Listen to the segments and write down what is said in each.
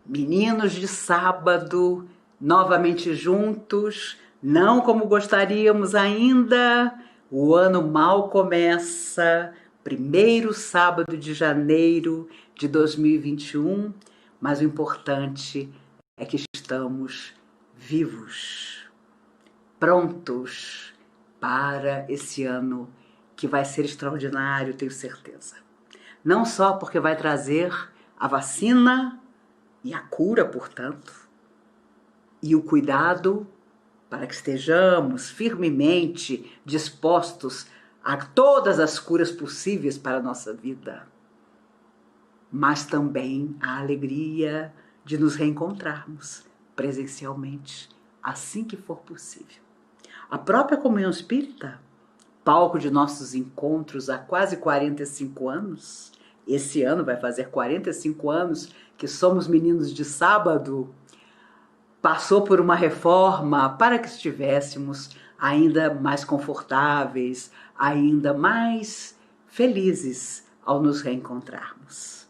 Meninos de sábado, novamente juntos, não como gostaríamos ainda. O ano mal começa, primeiro sábado de janeiro de 2021, mas o importante é que estamos vivos, prontos para esse ano que vai ser extraordinário, tenho certeza. Não só porque vai trazer a vacina e a cura, portanto, e o cuidado para que estejamos firmemente dispostos a todas as curas possíveis para a nossa vida, mas também a alegria de nos reencontrarmos presencialmente, assim que for possível. A própria Comunhão Espírita, palco de nossos encontros há quase 45 anos, esse ano vai fazer 45 anos que somos meninos de sábado, passou por uma reforma para que estivéssemos ainda mais confortáveis, ainda mais felizes ao nos reencontrarmos.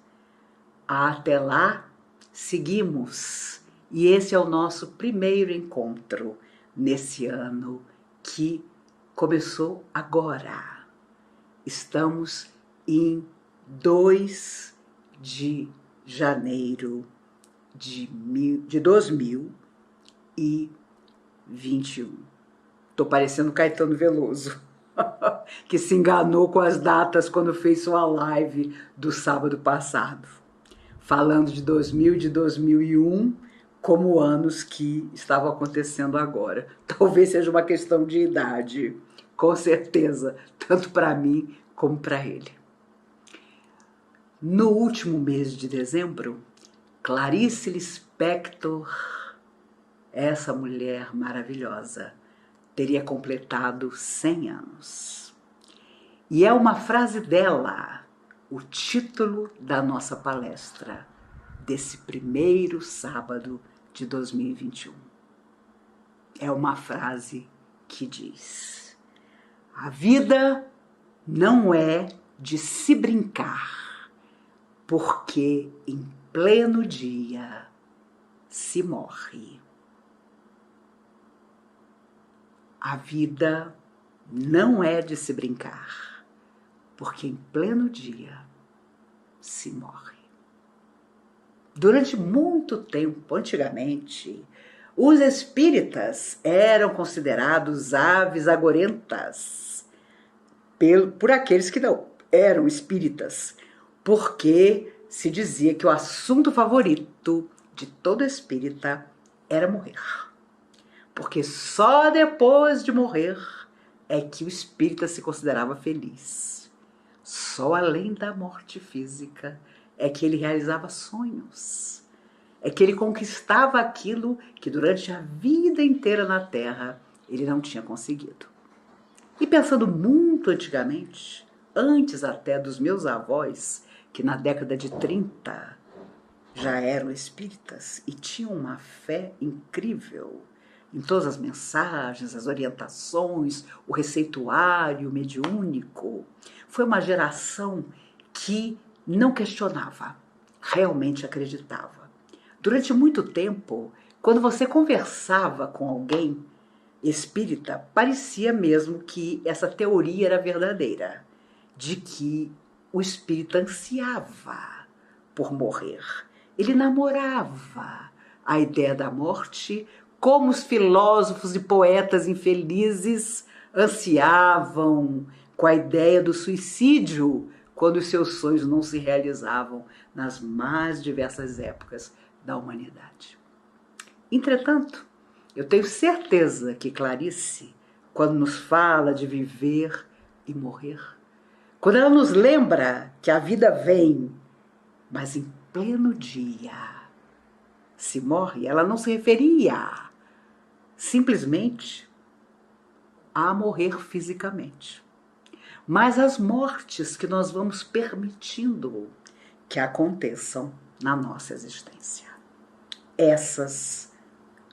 Até lá, seguimos, e esse é o nosso primeiro encontro nesse ano que começou agora. Estamos em 2 de janeiro de 2021. Tô parecendo Caetano Veloso, que se enganou com as datas quando fez sua live do sábado passado, falando de 2000 e de 2001 como anos que estavam acontecendo agora. Talvez seja uma questão de idade, com certeza, tanto para mim como para ele. No último mês de dezembro, Clarice Lispector, essa mulher maravilhosa, teria completado 100 anos. E é uma frase dela, o título da nossa palestra, desse primeiro sábado de 2021. É uma frase que diz: a vida não é de se brincar, porque em pleno dia se morre. A vida não é de se brincar, porque em pleno dia se morre. Durante muito tempo, antigamente, os espíritas eram considerados aves agorentas por aqueles que não eram espíritas, porque se dizia que o assunto favorito de todo espírita era morrer. Porque só depois de morrer é que o espírita se considerava feliz. Só além da morte física é que ele realizava sonhos. É que ele conquistava aquilo que durante a vida inteira na Terra ele não tinha conseguido. E pensando muito antigamente, antes até dos meus avós, que na década de 30 já eram espíritas e tinham uma fé incrível em todas as mensagens, as orientações, o receituário mediúnico. Foi uma geração que não questionava, realmente acreditava. Durante muito tempo, quando você conversava com alguém espírita, parecia mesmo que essa teoria era verdadeira, de que o espírita ansiava por morrer. Ele namorava a ideia da morte, como os filósofos e poetas infelizes ansiavam com a ideia do suicídio quando os seus sonhos não se realizavam nas mais diversas épocas da humanidade. Entretanto, eu tenho certeza que Clarice, quando nos fala de viver e morrer, quando ela nos lembra que a vida vem, mas em pleno dia se morre, ela não se referia simplesmente a morrer fisicamente, mas as mortes que nós vamos permitindo que aconteçam na nossa existência. Essas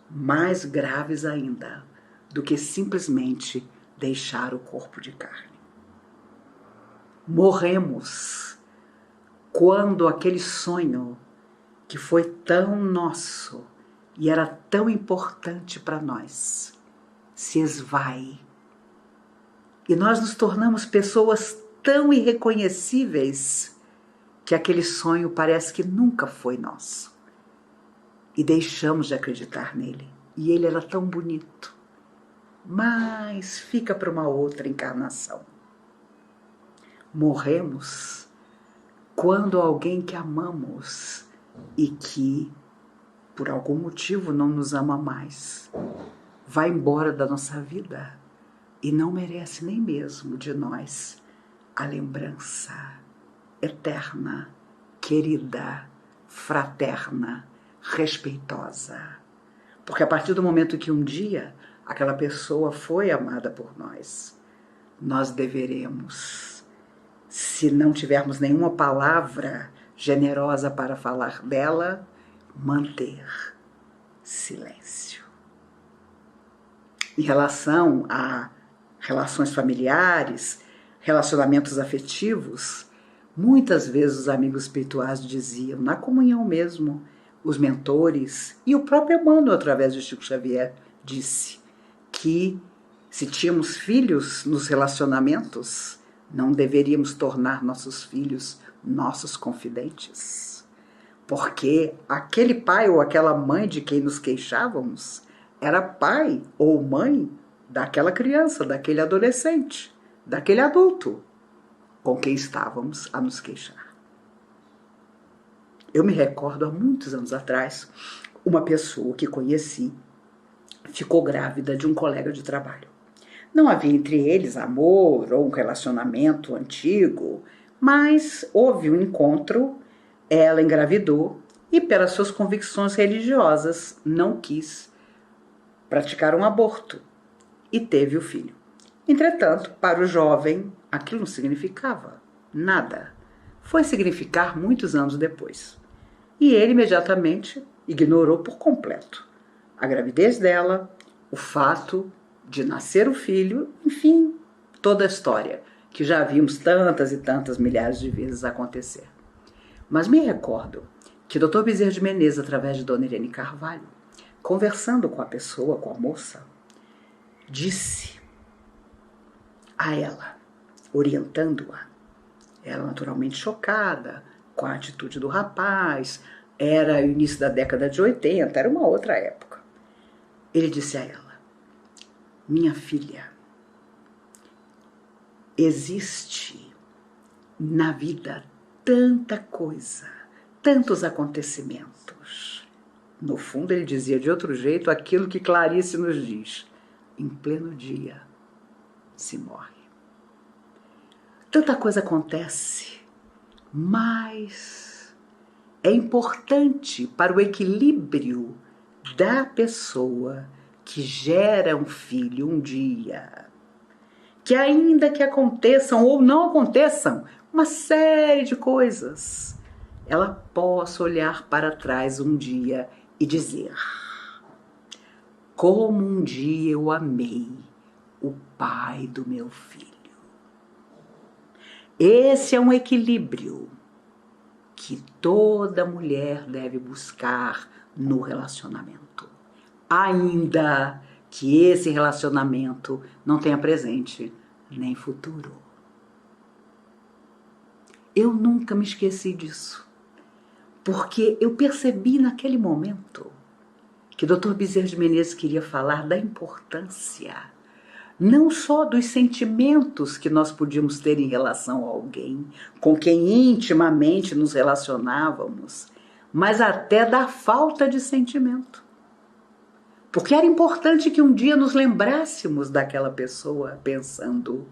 mais graves ainda do que simplesmente deixar o corpo de carne. Morremos quando aquele sonho que foi tão nosso e era tão importante para nós, se esvai. E nós nos tornamos pessoas tão irreconhecíveis que aquele sonho parece que nunca foi nosso. E deixamos de acreditar nele. E ele era tão bonito. Mas fica para uma outra encarnação. Morremos quando alguém que amamos e que, por algum motivo, não nos ama mais, vai embora da nossa vida e não merece nem mesmo de nós a lembrança eterna, querida, fraterna, respeitosa. Porque a partir do momento que um dia aquela pessoa foi amada por nós, nós deveremos, se não tivermos nenhuma palavra generosa para falar dela, manter silêncio. Em relação a relações familiares, relacionamentos afetivos, muitas vezes os amigos espirituais diziam, na comunhão mesmo, os mentores, e o próprio Emmanuel, através de Chico Xavier, disse que se tínhamos filhos nos relacionamentos, não deveríamos tornar nossos filhos nossos confidentes. Porque aquele pai ou aquela mãe de quem nos queixávamos era pai ou mãe daquela criança, daquele adolescente, daquele adulto com quem estávamos a nos queixar. Eu me recordo, há muitos anos atrás, uma pessoa que conheci ficou grávida de um colega de trabalho. Não havia entre eles amor ou um relacionamento antigo, mas houve um encontro, ela engravidou e, pelas suas convicções religiosas, não quis praticar um aborto e teve o filho. Entretanto, para o jovem, aquilo não significava nada. Foi significar muitos anos depois. E ele imediatamente ignorou por completo a gravidez dela, o fato de nascer o filho, enfim, toda a história que já vimos tantas e tantas milhares de vezes acontecer. Mas me recordo que o Dr. Bezerra de Menezes, através de Dona Irene Carvalho, conversando com a pessoa, com a moça, disse a ela, orientando-a, ela naturalmente chocada com a atitude do rapaz, era o início da década de 80, era uma outra época. Ele disse a ela, minha filha, existe na vida tanta coisa, tantos acontecimentos. No fundo, ele dizia de outro jeito aquilo que Clarice nos diz, em pleno dia se morre. Tanta coisa acontece, mas é importante para o equilíbrio da pessoa que gera um filho um dia, que ainda que aconteçam ou não aconteçam uma série de coisas, ela possa olhar para trás um dia e dizer, como um dia eu amei o pai do meu filho. Esse é um equilíbrio que toda mulher deve buscar no relacionamento, ainda que esse relacionamento não tenha presente nem futuro. Eu nunca me esqueci disso, porque eu percebi naquele momento que o Dr. Bezerra de Menezes queria falar da importância não só dos sentimentos que nós podíamos ter em relação a alguém, com quem intimamente nos relacionávamos, mas até da falta de sentimento. Porque era importante que um dia nos lembrássemos daquela pessoa pensando,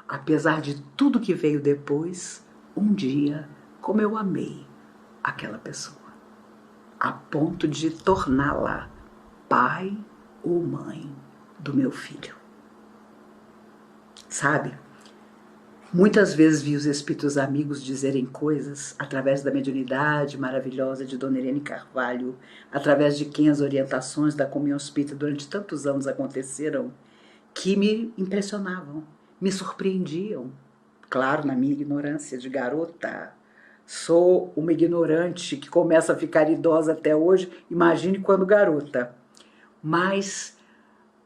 apesar de tudo que veio depois, um dia, como eu amei aquela pessoa, a ponto de torná-la pai ou mãe do meu filho. Sabe? Muitas vezes vi os espíritos amigos dizerem coisas através da mediunidade maravilhosa de Dona Irene Carvalho, através de quem as orientações da comunhão espírita durante tantos anos aconteceram, que me impressionavam, me surpreendiam. Claro, na minha ignorância de garota, Sou uma ignorante que começa a ficar idosa até hoje, imagine quando garota. Mas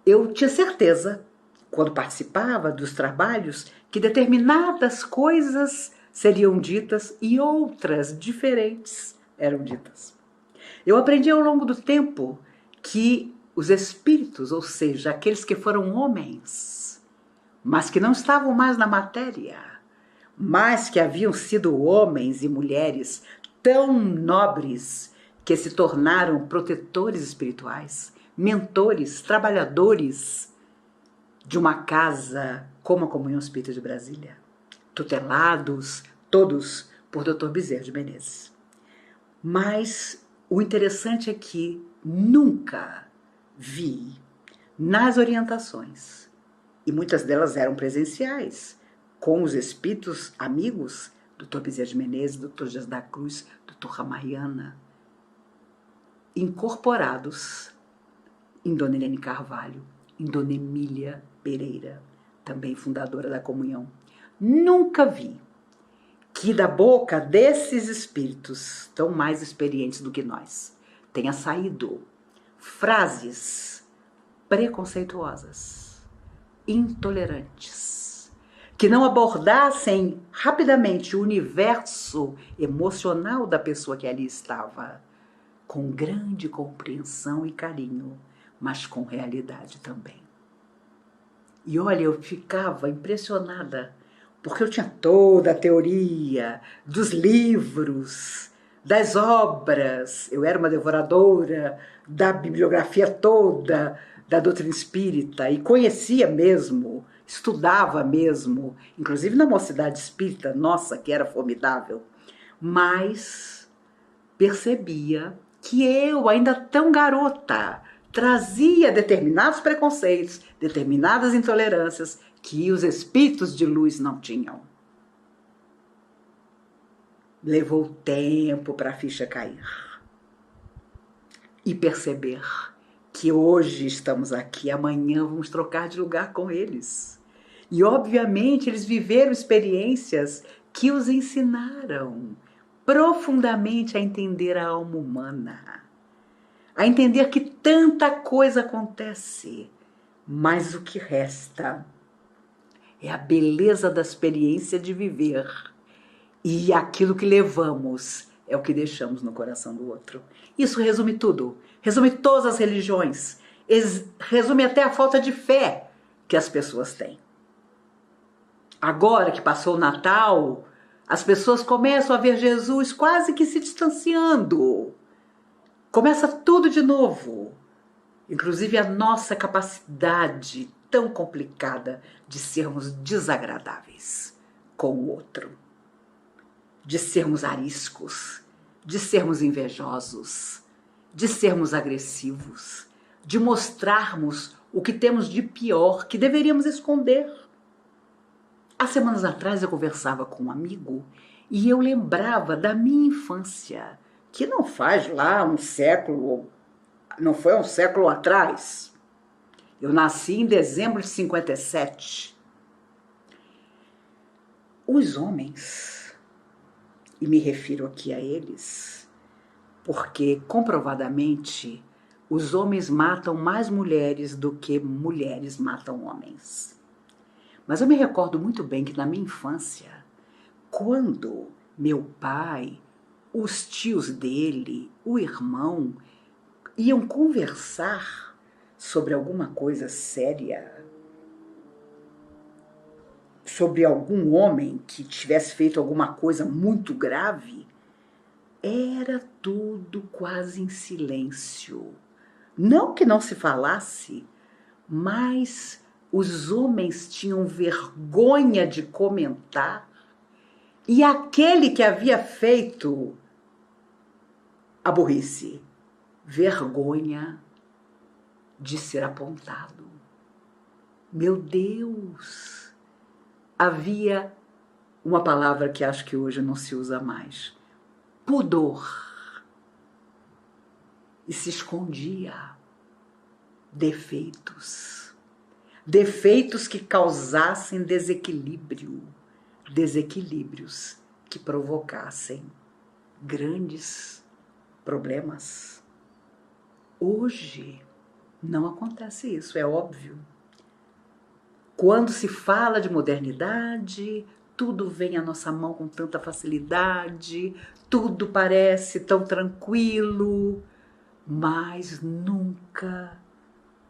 eu tinha certeza, quando participava dos trabalhos, que determinadas coisas seriam ditas e outras diferentes eram ditas. Eu aprendi ao longo do tempo que os espíritos, ou seja, aqueles que foram homens, mas que não estavam mais na matéria, mas que haviam sido homens e mulheres tão nobres que se tornaram protetores espirituais, mentores, trabalhadores de uma casa como a Comunhão Espírita de Brasília, tutelados todos por Dr. Bezerra de Menezes. Mas o interessante é que nunca vi nas orientações, e muitas delas eram presenciais, com os espíritos amigos, Dr. Bezerra de Menezes, Dr. Dias da Cruz, Dr. Ramayana, incorporados em Dona Helene Carvalho, em Dona Emília Pereira, também fundadora da Comunhão. Nunca vi que da boca desses espíritos, tão mais experientes do que nós, tenha saído frases preconceituosas, intolerantes, que não abordassem rapidamente o universo emocional da pessoa que ali estava, com grande compreensão e carinho, mas com realidade também. E olha, eu ficava impressionada, porque eu tinha toda a teoria dos livros, das obras, eu era uma devoradora da bibliografia toda da doutrina espírita e conhecia mesmo, estudava mesmo, inclusive na Mocidade Espírita, nossa, que era formidável, mas percebia que eu, ainda tão garota, trazia determinados preconceitos, determinadas intolerâncias que os espíritos de luz não tinham. Levou tempo para a ficha cair e perceber que hoje estamos aqui, amanhã vamos trocar de lugar com eles. E obviamente eles viveram experiências que os ensinaram profundamente a entender a alma humana, a entender que tanta coisa acontece, mas o que resta é a beleza da experiência de viver, e aquilo que levamos é o que deixamos no coração do outro. Isso resume tudo, resume todas as religiões, resume até a falta de fé que as pessoas têm. Agora que passou o Natal, as pessoas começam a ver Jesus quase que se distanciando. Começa tudo de novo, inclusive a nossa capacidade tão complicada de sermos desagradáveis com o outro, de sermos ariscos, de sermos invejosos, de sermos agressivos, de mostrarmos o que temos de pior, que deveríamos esconder. Há semanas atrás eu conversava com um amigo e eu lembrava da minha infância, que não faz lá um século, não foi um século atrás. Eu nasci em dezembro de 57. Os homens, e me refiro aqui a eles, porque comprovadamente os homens matam mais mulheres do que mulheres matam homens. Mas eu me recordo muito bem que na minha infância, quando meu pai, os tios dele, o irmão, iam conversar sobre alguma coisa séria, sobre algum homem que tivesse feito alguma coisa muito grave, era tudo quase em silêncio. Não que não se falasse, mas os homens tinham vergonha de comentar, e aquele que havia feito a burrice, vergonha de ser apontado. Meu Deus! Havia uma palavra que acho que hoje não se usa mais: pudor. E se escondia defeitos. Defeitos que causassem desequilíbrio. Desequilíbrios que provocassem grandes problemas. Hoje não acontece isso, é óbvio. Quando se fala de modernidade, tudo vem à nossa mão com tanta facilidade, tudo parece tão tranquilo, mas nunca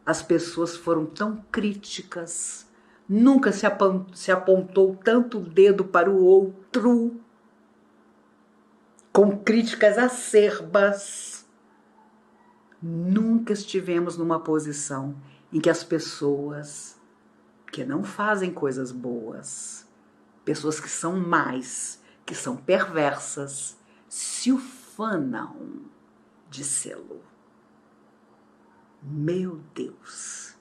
as pessoas foram tão críticas, nunca se apontou tanto o dedo para o outro, com críticas acerbas. Nunca estivemos numa posição em que as pessoas que não fazem coisas boas, pessoas que são más, que são perversas, se ufanam de sê-lo. Meu Deus!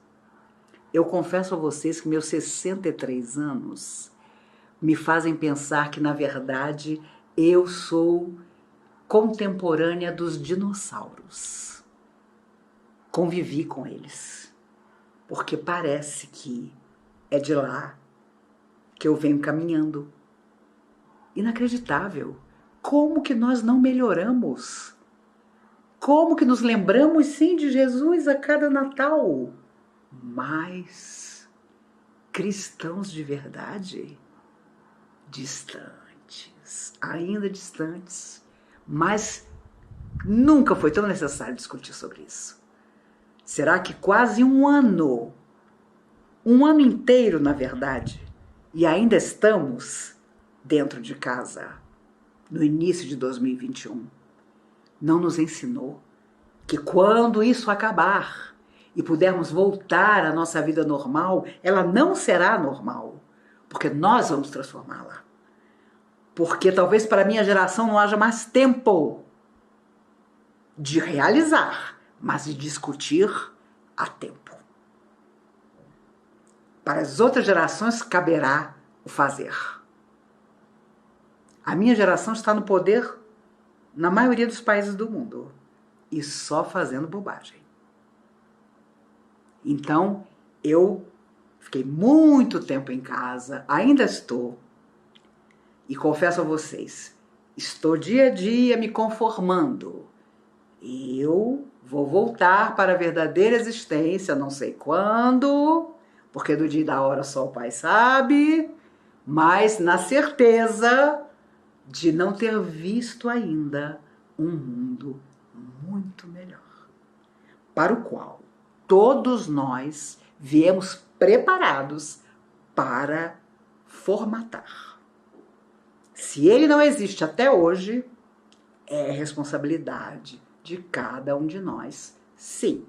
Eu confesso a vocês que meus 63 anos me fazem pensar que, na verdade, eu sou contemporânea dos dinossauros. Convivi com eles, porque parece que é de lá que eu venho caminhando. Inacreditável! Como que nós não melhoramos? Como que nos lembramos, sim, de Jesus a cada Natal? Mas cristãos de verdade, distantes, ainda distantes, mas nunca foi tão necessário discutir sobre isso. Será que quase um ano inteiro, na verdade, e ainda estamos dentro de casa, no início de 2021, não nos ensinou que quando isso acabar e pudermos voltar à nossa vida normal, ela não será normal, porque nós vamos transformá-la. Porque talvez para a minha geração não haja mais tempo de realizar, mas de discutir a tempo. Para as outras gerações caberá o fazer. A minha geração está no poder na maioria dos países do mundo e só fazendo bobagem. Então, eu fiquei muito tempo em casa, ainda estou, e confesso a vocês, estou dia a dia me conformando. Eu vou voltar para a verdadeira existência, não sei quando, porque do dia e da hora só o Pai sabe, mas na certeza de não ter visto ainda um mundo muito melhor, para o qual todos nós viemos preparados para formatar. Se ele não existe até hoje, é responsabilidade de cada um de nós, sim.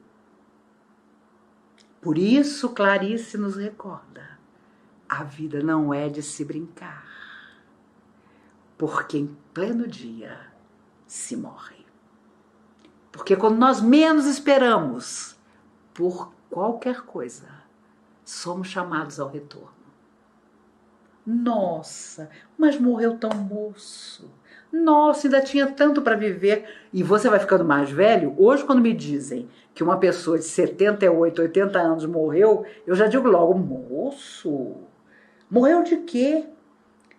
Por isso, Clarice nos recorda, a vida não é de se brincar, porque em pleno dia se morre. Porque quando nós menos esperamos por qualquer coisa, somos chamados ao retorno. Nossa, mas morreu tão moço. Nossa, ainda tinha tanto para viver. E você vai ficando mais velho. Hoje, quando me dizem que uma pessoa de 78, 80 anos morreu, eu já digo logo, moço, morreu de quê?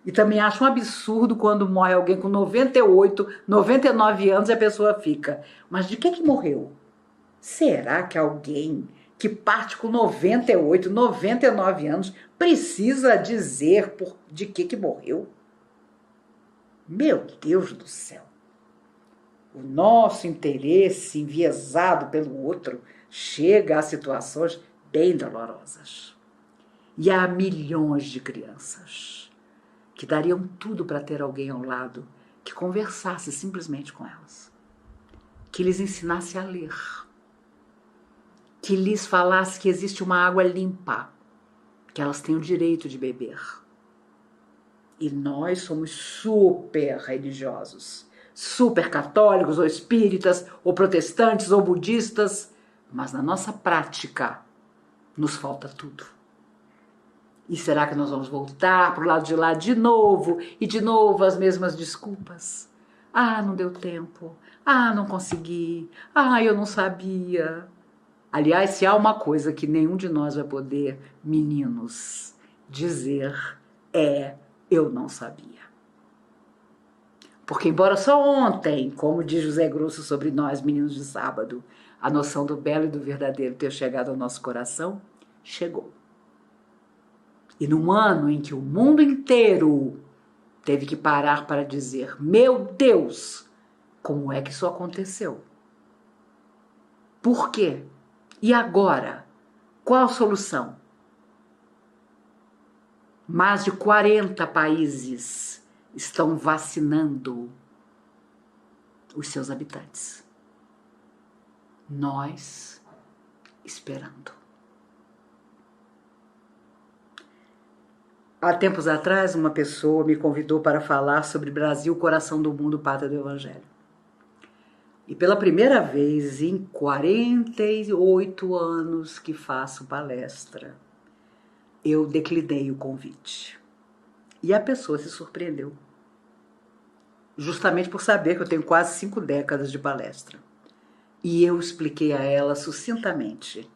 E também acho um absurdo quando morre alguém com 98, 99 anos e a pessoa fica, mas de que morreu? Será que alguém que parte com 98, 99 anos precisa dizer de que morreu? Meu Deus do céu! O nosso interesse enviesado pelo outro chega a situações bem dolorosas. E há milhões de crianças que dariam tudo para ter alguém ao lado que conversasse simplesmente com elas, que lhes ensinasse a ler, que lhes falasse que existe uma água limpa, que elas têm o direito de beber. E nós somos super religiosos, super católicos, ou espíritas, ou protestantes, ou budistas, mas na nossa prática nos falta tudo. E será que nós vamos voltar para o lado de lá de novo, e de novo as mesmas desculpas? Ah, não deu tempo. Ah, não consegui. Ah, eu não sabia. Aliás, se há uma coisa que nenhum de nós vai poder, meninos, dizer é: eu não sabia. Porque embora só ontem, como diz José Grosso sobre nós, meninos de sábado, a noção do belo e do verdadeiro ter chegado ao nosso coração, chegou. E num ano em que o mundo inteiro teve que parar para dizer: meu Deus, como é que isso aconteceu? Por quê? E agora? Qual a solução? Mais de 40 países estão vacinando os seus habitantes. Nós esperando. Há tempos atrás, uma pessoa me convidou para falar sobre Brasil, coração do mundo, pátria do Evangelho. E pela primeira vez em 48 anos que faço palestra, eu declinei o convite. E a pessoa se surpreendeu. Justamente por saber que eu tenho quase 5 décadas de palestra. E eu expliquei a ela sucintamente: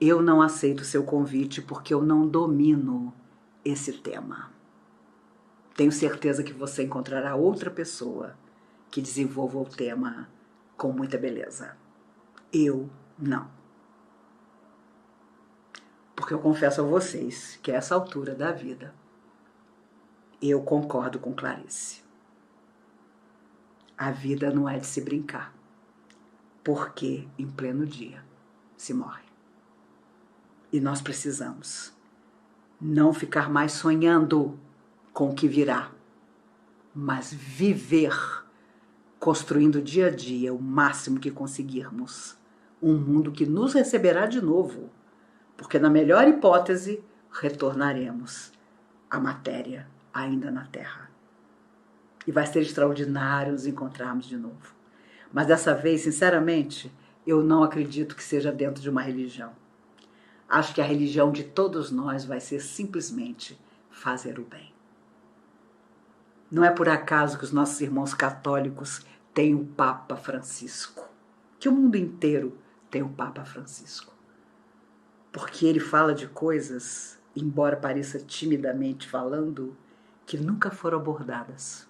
eu não aceito seu convite porque eu não domino esse tema. Tenho certeza que você encontrará outra pessoa que desenvolva o tema com muita beleza. Eu não. Porque eu confesso a vocês que a essa altura da vida, eu concordo com Clarice. A vida não é de se brincar, porque em pleno dia se morre. E nós precisamos não ficar mais sonhando com o que virá, mas viver construindo dia a dia o máximo que conseguirmos um mundo que nos receberá de novo, porque na melhor hipótese retornaremos à matéria ainda na Terra. E vai ser extraordinário nos encontrarmos de novo. Mas dessa vez, sinceramente, eu não acredito que seja dentro de uma religião. Acho que a religião de todos nós vai ser simplesmente fazer o bem. Não é por acaso que os nossos irmãos católicos têm o Papa Francisco, que o mundo inteiro tem o Papa Francisco. Porque ele fala de coisas, embora pareça timidamente falando, que nunca foram abordadas.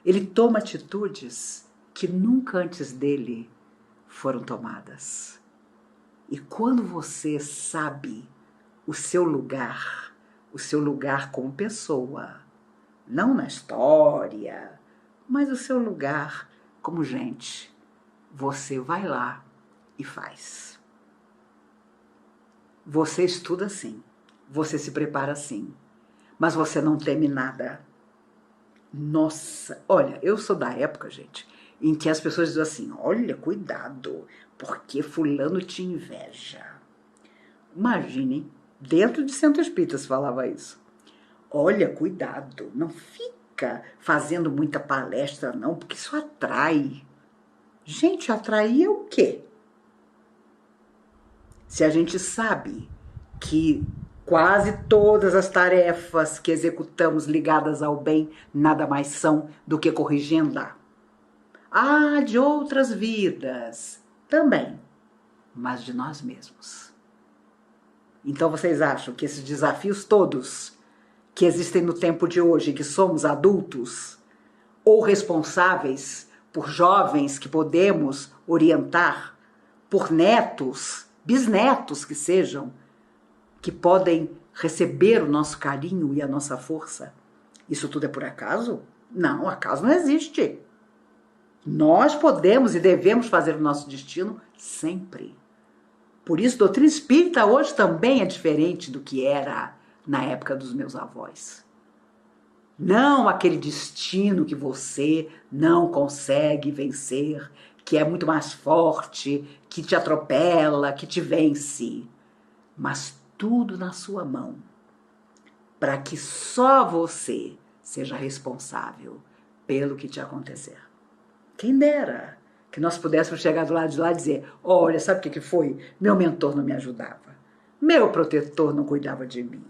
Ele toma atitudes que nunca antes dele foram tomadas. E quando você sabe o seu lugar como pessoa, não na história, mas o seu lugar como gente, você vai lá e faz. Você estuda sim, você se prepara sim, mas você não teme nada. Nossa, olha, eu sou da época, gente, em que as pessoas diziam assim: olha, cuidado, porque fulano te inveja. Imagine, dentro de centro espírita se falava isso. Olha, cuidado, não fica fazendo muita palestra não, porque isso atrai. Gente, atrair o quê? Se a gente sabe que quase todas as tarefas que executamos ligadas ao bem nada mais são do que corrigenda. Ah, de outras vidas também, mas de nós mesmos. Então vocês acham que esses desafios todos que existem no tempo de hoje, que somos adultos ou responsáveis por jovens que podemos orientar, por netos, bisnetos que sejam, que podem receber o nosso carinho e a nossa força, isso tudo é por acaso? Não, acaso não existe. Nós podemos e devemos fazer o nosso destino sempre. Por isso, a doutrina espírita hoje também é diferente do que era na época dos meus avós. Não aquele destino que você não consegue vencer, que é muito mais forte, que te atropela, que te vence, mas tudo na sua mão, para que só você seja responsável pelo que te acontecer. Quem dera que nós pudéssemos chegar do lado de lá e dizer: olha, sabe o que foi? Meu mentor não me ajudava, meu protetor não cuidava de mim,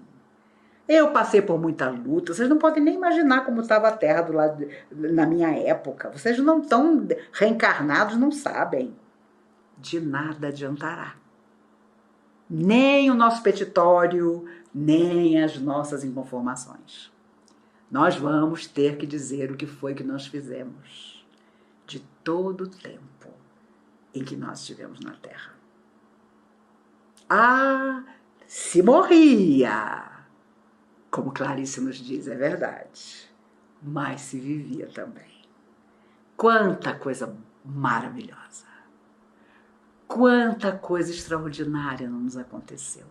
eu passei por muita luta, vocês não podem nem imaginar como estava a Terra do lado na minha época, vocês não estão reencarnados, não sabem. De nada adiantará. Nem o nosso petitório, nem as nossas inconformações. Nós vamos ter que dizer o que foi que nós fizemos de todo o tempo em que nós estivemos na Terra. Ah, se morria, como Clarice nos diz, é verdade, mas se vivia também. Quanta coisa maravilhosa, quanta coisa extraordinária não nos aconteceu,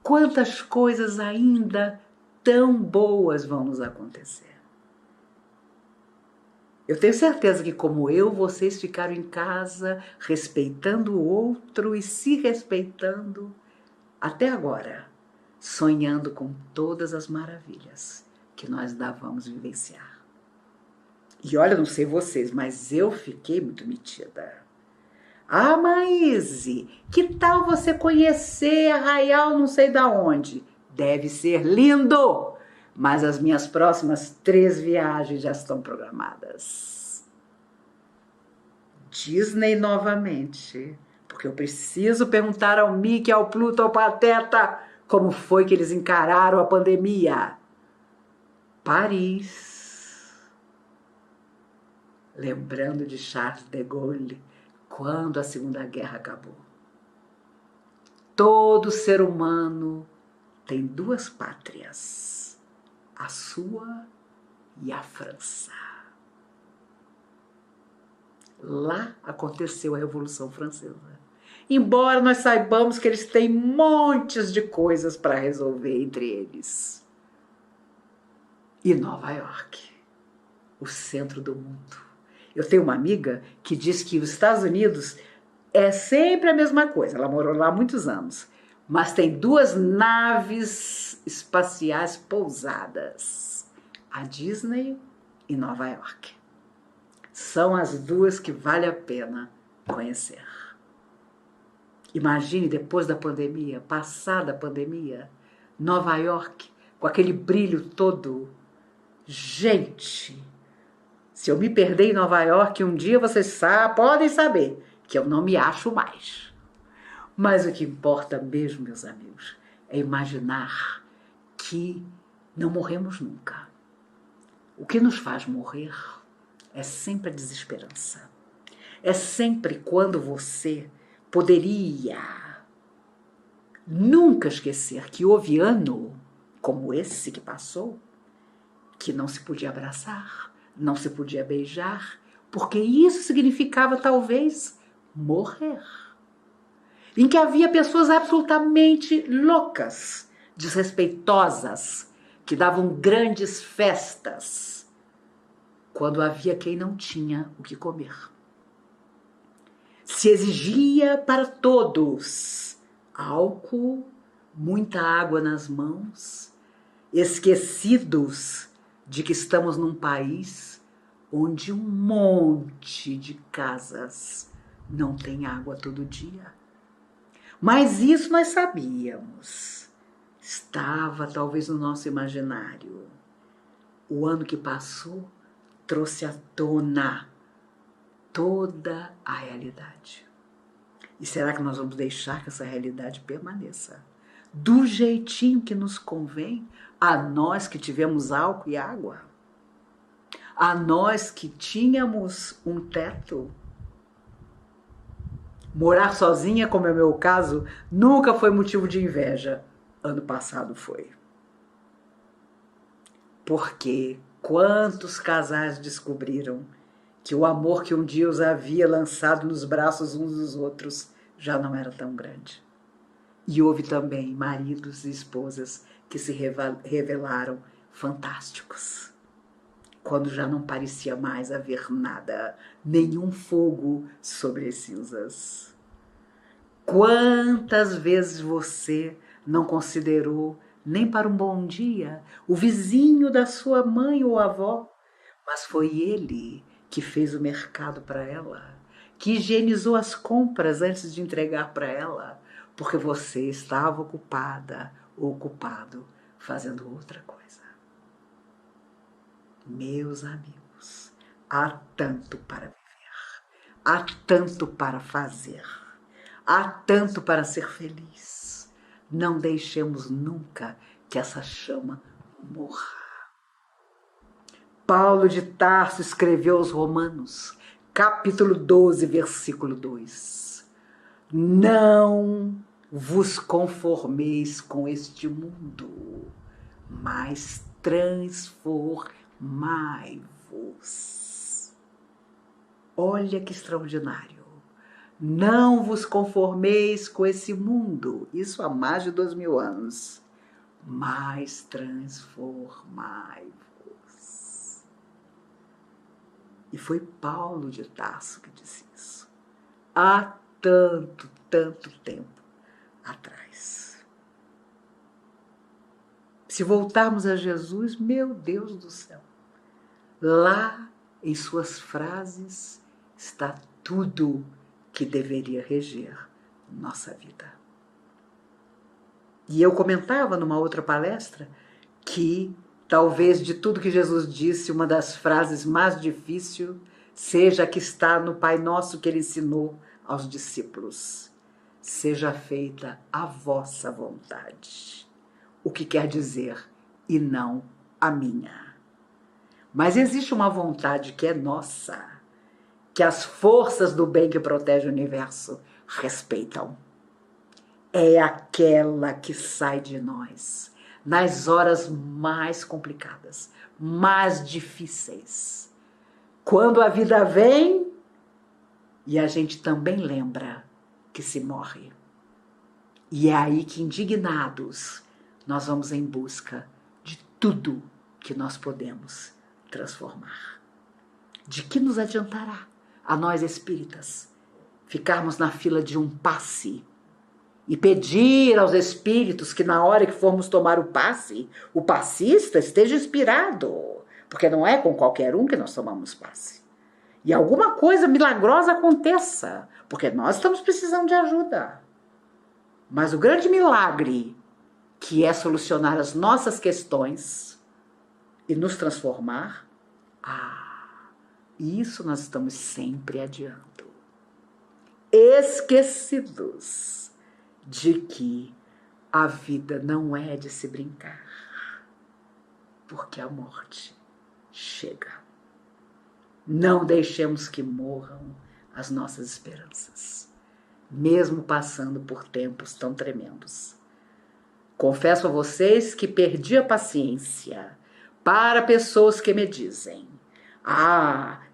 quantas coisas ainda tão boas vão nos acontecer. Eu tenho certeza que, como eu, vocês ficaram em casa respeitando o outro e se respeitando até agora, sonhando com todas as maravilhas que nós vamos vivenciar. E olha, não sei vocês, mas eu fiquei muito metida. Ah, Maíse, que tal você conhecer Arraial não sei da onde? Deve ser lindo! Mas as minhas próximas 3 viagens já estão programadas. Disney novamente, porque eu preciso perguntar ao Mickey, ao Pluto, ao Pateta, como foi que eles encararam a pandemia. Paris. Lembrando de Charles de Gaulle, quando a Segunda Guerra acabou. Todo ser humano tem 2 pátrias, a sua e a França. Lá aconteceu a Revolução Francesa. Embora nós saibamos que eles têm montes de coisas para resolver entre eles. E Nova York, o centro do mundo. Eu tenho uma amiga que diz que os Estados Unidos é sempre a mesma coisa. Ela morou lá há muitos anos. Mas tem 2 naves espaciais pousadas. A Disney e Nova York. São as 2 que vale a pena conhecer. Imagine depois da pandemia, passada a pandemia, Nova York, com aquele brilho todo. Gente, se eu me perder em Nova York, um dia vocês podem saber que eu não me acho mais. Mas o que importa mesmo, meus amigos, é imaginar que não morremos nunca. O que nos faz morrer é sempre a desesperança. É sempre quando você poderia nunca esquecer que houve ano como esse que passou, que não se podia abraçar, não se podia beijar, porque isso significava talvez morrer. Em que havia pessoas absolutamente loucas, desrespeitosas, que davam grandes festas, quando havia quem não tinha o que comer. Se exigia para todos álcool, muita água nas mãos, esquecidos de que estamos num país onde um monte de casas não tem água todo dia. Mas isso nós sabíamos. Estava talvez no nosso imaginário. O ano que passou trouxe à tona toda a realidade. E será que nós vamos deixar que essa realidade permaneça do jeitinho que nos convém a nós que tivemos álcool e água? A nós que tínhamos um teto? Morar sozinha, como é o meu caso, nunca foi motivo de inveja. Ano passado foi. Porque quantos casais descobriram que o amor que um dia os havia lançado nos braços uns dos outros já não era tão grande. E houve também maridos e esposas que se revelaram fantásticos, quando já não parecia mais haver nada, nenhum fogo sobre as cinzas. Quantas vezes você não considerou, nem para um bom dia, o vizinho da sua mãe ou avó, mas foi ele que fez o mercado para ela, que higienizou as compras antes de entregar para ela, porque você estava ocupada ou ocupado fazendo outra coisa. Meus amigos, há tanto para viver, há tanto para fazer, há tanto para ser feliz. Não deixemos nunca que essa chama morra. Paulo de Tarso escreveu aos Romanos, capítulo 12, versículo 2. Não vos conformeis com este mundo, mas transformai-vos. Olha que extraordinário. Não vos conformeis com esse mundo, isso há mais de 2000 anos, mas transformai-vos. E foi Paulo de Tarso que disse isso, há tanto tempo atrás. Se voltarmos a Jesus, meu Deus do céu, lá em suas frases está tudo que deveria reger nossa vida. E eu comentava numa outra palestra que talvez de tudo que Jesus disse, uma das frases mais difíceis seja a que está no Pai Nosso que ele ensinou aos discípulos. Seja feita a vossa vontade. O que quer dizer, e não a minha. Mas existe uma vontade que é nossa, que as forças do bem que protegem o universo respeitam. É aquela que sai de nós nas horas mais complicadas, mais difíceis. Quando a vida vem e a gente também lembra que se morre. E é aí que, indignados, nós vamos em busca de tudo que nós podemos transformar. De que nos adiantará a nós espíritas ficarmos na fila de um passe e pedir aos espíritos que na hora que formos tomar o passe, o passista esteja inspirado, porque não é com qualquer um que nós tomamos passe. E alguma coisa milagrosa aconteça, porque nós estamos precisando de ajuda. Mas o grande milagre, que é solucionar as nossas questões e nos transformar, isso nós estamos sempre adiando. Esquecidos de que a vida não é de se brincar, porque a morte chega. Não deixemos que morram as nossas esperanças, mesmo passando por tempos tão tremendos. Confesso a vocês que perdi a paciência para pessoas que me dizem: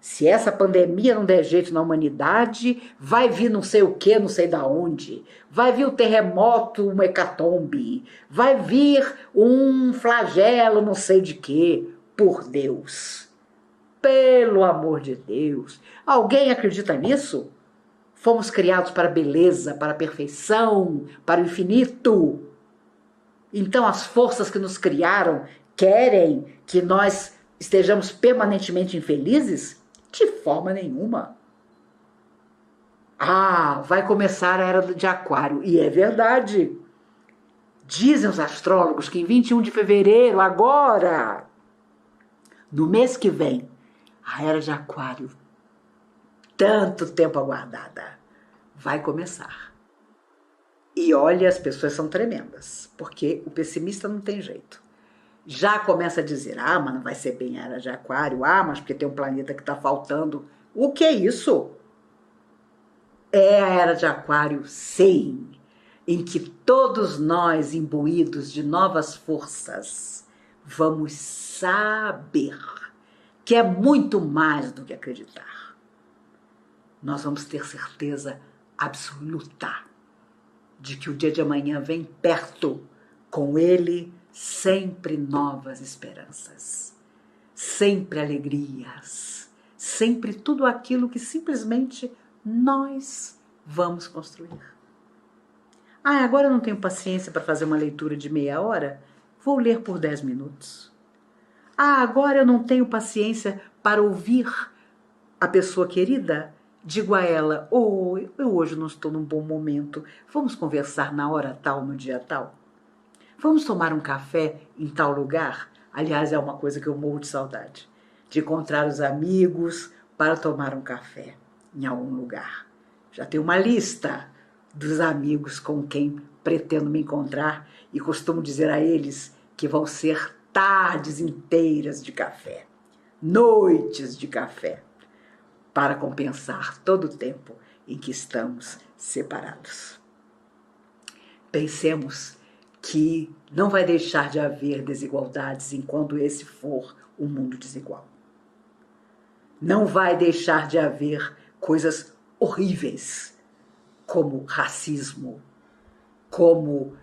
se essa pandemia não der jeito na humanidade, vai vir não sei o que, não sei da onde, vai vir o terremoto, uma hecatombe, vai vir um flagelo, não sei de quê. Por Deus, pelo amor de Deus, alguém acredita nisso? Fomos criados para a beleza, para a perfeição, para o infinito. Então as forças que nos criaram querem que nós estejamos permanentemente infelizes? De forma nenhuma. Vai começar a era de Aquário. E é verdade. Dizem os astrólogos que em 21 de fevereiro, agora, no mês que vem, a era de Aquário, tanto tempo aguardada, vai começar. E olha, as pessoas são tremendas, porque o pessimista não tem jeito. Já começa a dizer, mas não vai ser bem a era de Aquário, mas porque tem um planeta que está faltando. O que é isso? É a era de Aquário, sim, em que todos nós, imbuídos de novas forças, vamos saber que é muito mais do que acreditar. Nós vamos ter certeza absoluta de que o dia de amanhã vem perto, com ele sempre novas esperanças, sempre alegrias, sempre tudo aquilo que simplesmente nós vamos construir. Agora eu não tenho paciência para fazer uma leitura de meia hora, vou ler por 10 minutos. Agora eu não tenho paciência para ouvir a pessoa querida, digo a ela, eu hoje não estou num bom momento, vamos conversar na hora tal, no dia tal? Vamos tomar um café em tal lugar? Aliás, é uma coisa que eu morro de saudade, de encontrar os amigos para tomar um café em algum lugar. Já tenho uma lista dos amigos com quem pretendo me encontrar e costumo dizer a eles que vão ser tardes inteiras de café. noites de café, para compensar todo o tempo em que estamos separados. Pensemos que não vai deixar de haver desigualdades enquanto esse for um mundo desigual. Não vai deixar de haver coisas horríveis, como racismo, como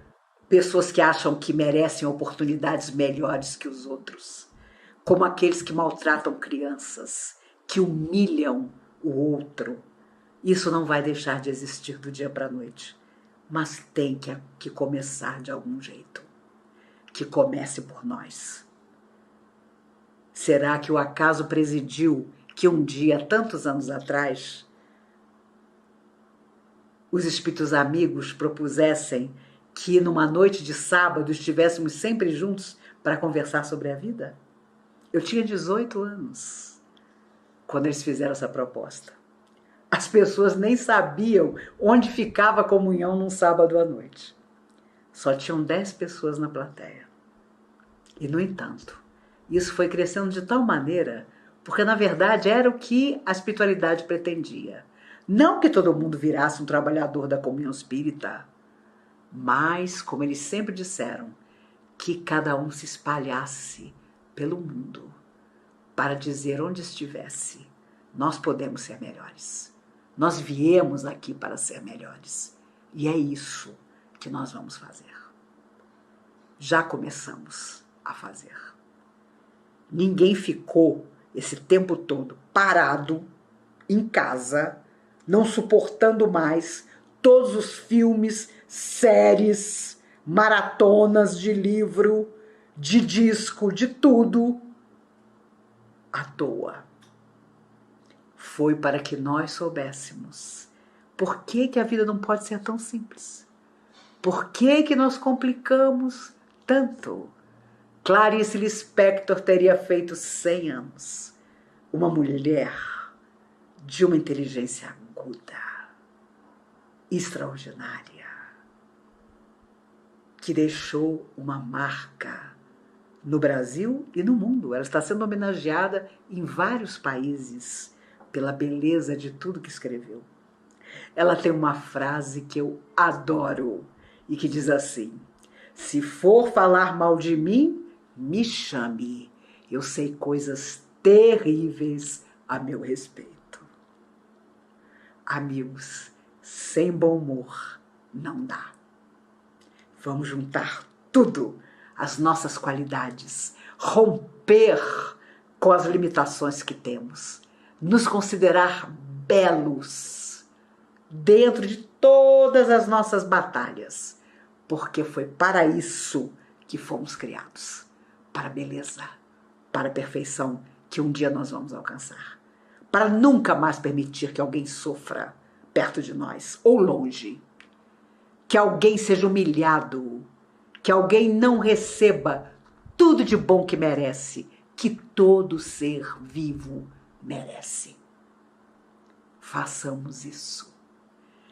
pessoas que acham que merecem oportunidades melhores que os outros, como aqueles que maltratam crianças, que humilham o outro. Isso não vai deixar de existir do dia para a noite, mas tem que começar de algum jeito. Que comece por nós. Será que o acaso presidiu que um dia, tantos anos atrás, os espíritos amigos propusessem que numa noite de sábado estivéssemos sempre juntos para conversar sobre a vida? Eu tinha 18 anos quando eles fizeram essa proposta. As pessoas nem sabiam onde ficava a comunhão num sábado à noite. Só tinham 10 pessoas na plateia. E, no entanto, isso foi crescendo de tal maneira, porque, na verdade, era o que a espiritualidade pretendia. Não que todo mundo virasse um trabalhador da comunhão espírita, mas, como eles sempre disseram, que cada um se espalhasse pelo mundo para dizer onde estivesse, nós podemos ser melhores. Nós viemos aqui para ser melhores. E é isso que nós vamos fazer. Já começamos a fazer. Ninguém ficou esse tempo todo parado em casa, não suportando mais todos os filmes, séries, maratonas de livro, de disco, de tudo, à toa. Foi para que nós soubéssemos por que a vida não pode ser tão simples. Por que nós complicamos tanto? Clarice Lispector teria feito 100 anos. Uma mulher de uma inteligência aguda, extraordinária, que deixou uma marca no Brasil e no mundo. Ela está sendo homenageada em vários países pela beleza de tudo que escreveu. Ela tem uma frase que eu adoro e que diz assim: se for falar mal de mim, me chame. Eu sei coisas terríveis a meu respeito. Amigos, sem bom humor não dá. Vamos juntar tudo, as nossas qualidades, romper com as limitações que temos, nos considerar belos dentro de todas as nossas batalhas, porque foi para isso que fomos criados, para a beleza, para a perfeição que um dia nós vamos alcançar, para nunca mais permitir que alguém sofra perto de nós ou longe, que alguém seja humilhado, que alguém não receba tudo de bom que merece, que todo ser vivo merece. Façamos isso.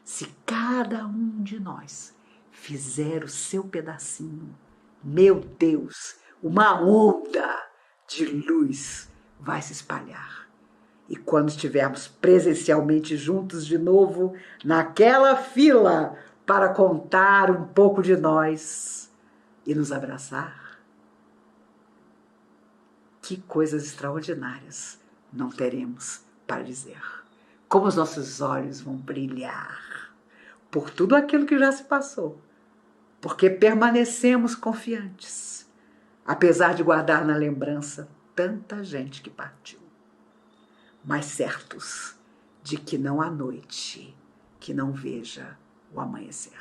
Se cada um de nós fizer o seu pedacinho, meu Deus, uma onda de luz vai se espalhar. E quando estivermos presencialmente juntos de novo, naquela fila para contar um pouco de nós e nos abraçar, que coisas extraordinárias não teremos para dizer. Como os nossos olhos vão brilhar por tudo aquilo que já se passou, porque permanecemos confiantes, apesar de guardar na lembrança tanta gente que partiu, mas certos de que não há noite que não veja o amanhecer.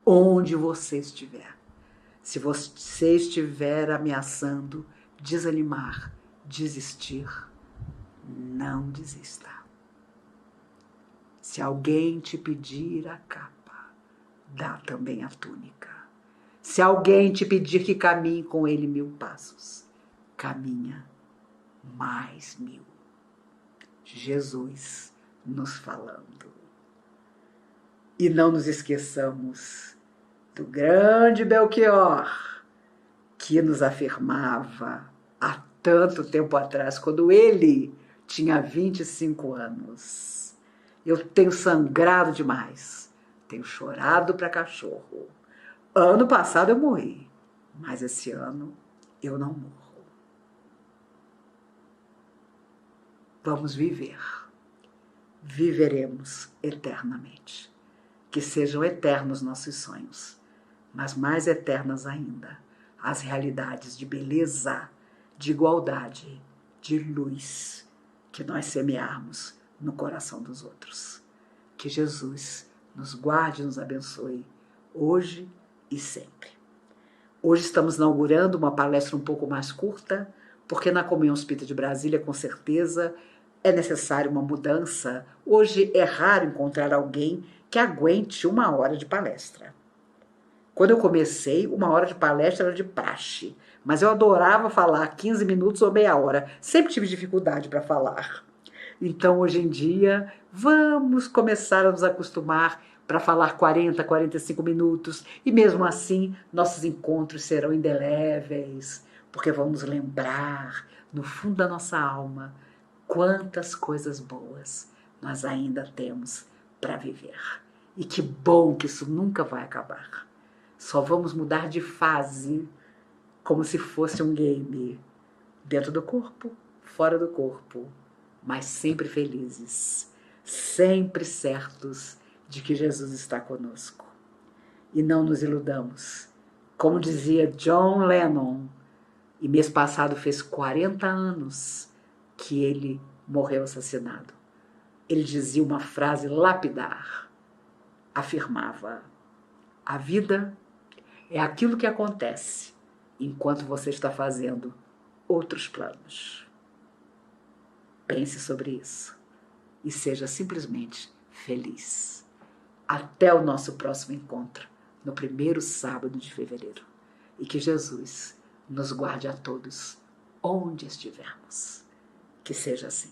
Onde você estiver, se você estiver ameaçando desanimar, desistir, não desista. Se alguém te pedir a capa, dá também a túnica. Se alguém te pedir que caminhe com ele 1000 passos, caminha mais 1000. Jesus nos falando. E não nos esqueçamos do grande Belchior, que nos afirmava a tanto tempo atrás, quando ele tinha 25 anos. Eu tenho sangrado demais, tenho chorado para cachorro. Ano passado eu morri, mas esse ano eu não morro. Vamos viver. Viveremos eternamente. Que sejam eternos nossos sonhos, mas mais eternas ainda as realidades de beleza, de igualdade, de luz que nós semearmos no coração dos outros. Que Jesus nos guarde e nos abençoe hoje e sempre. Hoje estamos inaugurando uma palestra um pouco mais curta, porque na Comunhão Espírita de Brasília, com certeza, é necessária uma mudança. Hoje é raro encontrar alguém que aguente 1 hora de palestra. Quando eu comecei, 1 hora de palestra era de praxe, mas eu adorava falar 15 minutos ou meia hora. Sempre tive dificuldade para falar. Então, hoje em dia, vamos começar a nos acostumar para falar 40, 45 minutos. E mesmo assim, nossos encontros serão indeléveis, porque vamos lembrar, no fundo da nossa alma, quantas coisas boas nós ainda temos para viver. E que bom que isso nunca vai acabar. Só vamos mudar de fase, como se fosse um game. Dentro do corpo, fora do corpo, mas sempre felizes, sempre certos de que Jesus está conosco. E não nos iludamos. Como dizia John Lennon, e mês passado fez 40 anos que ele morreu assassinado. Ele dizia uma frase lapidar, afirmava: a vida é aquilo que acontece enquanto você está fazendo outros planos. Pense sobre isso e seja simplesmente feliz. Até o nosso próximo encontro, no primeiro sábado de fevereiro. E que Jesus nos guarde a todos, onde estivermos. Que seja assim.